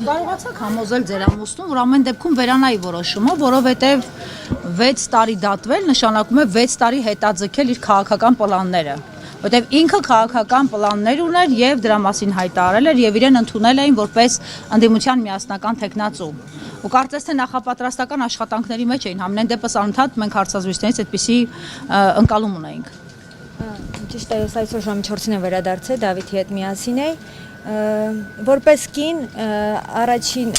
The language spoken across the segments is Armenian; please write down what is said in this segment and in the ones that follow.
Կարողացաք համոզել ձեր ամուսնուն, որ ամեն դեպքում վերանայի որոշումը, որովհետև 6 տարի դատվել նշանակում է 6 տարի հետաձգել իր քաղաքական պլանները, որովհետև ինքը քաղաքական պլաններ ուներ եւ դրա մասին հայտարարել էր եւ իրեն ընդունել էին որպես ընդդիմության միասնական թեկնածու։ Ու կարծես թե նախապատրաստական աշխատանքների մեջ էին, համենայն դեպս անընդհատ մենք հարցազրույցներից այդպիսի ընկալում ունեինք։ Ճիշտ է, ես այսօր ժամի 4-ին եմ վերադարձել, Դավիթի հետ միասին էի։ Որպես կին առաջին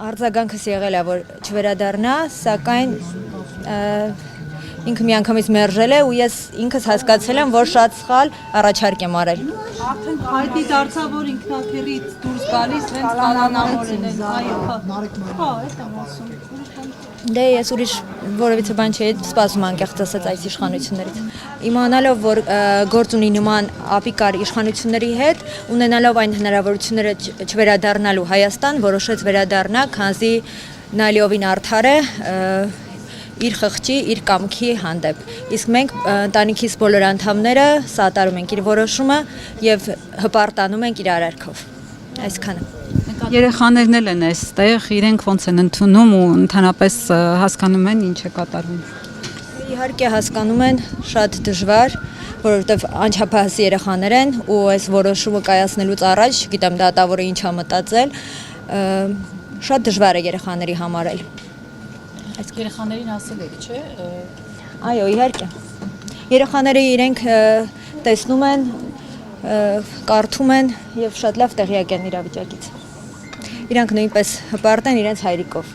արձագանքս եղել է, որ չվերադառնա, սակայն ինքը միանգամից մերժել է ու ես ինքս հասկացել եմ, որ շատ սխալ առաջարկ եմ արել։ Արդեն հայտի դարձավ, որ ինքնաթիռից դուրս գալիս հենց կանանավորել են, այո, հա, այդ եմ ասում։ Դե ես ուրիշ որևիցե բան չէի սպասում անկեղծ ասած այս իշխանություններից։ Իմանալով, որ գործ ունի նման ապիկար իշխանությունների հետ, ունենալով այն հնարավորությունները չվերադառնալու Հայաստան, որոշեց վերադառնա, քանզի նա լիովին արդար է իր խղճի, իր կամքի հանդեպ։ Իսկ մենք ընտանիքիս բոլոր անդամները սատարում ենք իր որոշումը եւ հպարտանում ենք իր արարքով։ Այսքանը։ Երեխաներն էլ են այստեղ, իրենք ոնց են ընդունում ու ընդհանրապես հասկանում են ինչ է կատարվում։ Իհարկե հասկանում են, շատ դժվար, որովհետև անչափահաս երեխաներ են ու այս որոշումը կայացնելուց առաջ, գիտեմ դատավորը ինչ է մտածել, շատ դժվար է երեխաների համար էլ։ Այս երեխաներին ասել եք, չէ՞։ Այո, իհարկե։ Երեխաները իրենք տեսնում են, կարդում են եւ շատ լավ տեղյակ են իրավիճակից։ Իրանք նույնպես հպարտ են իրենց հայրիկով։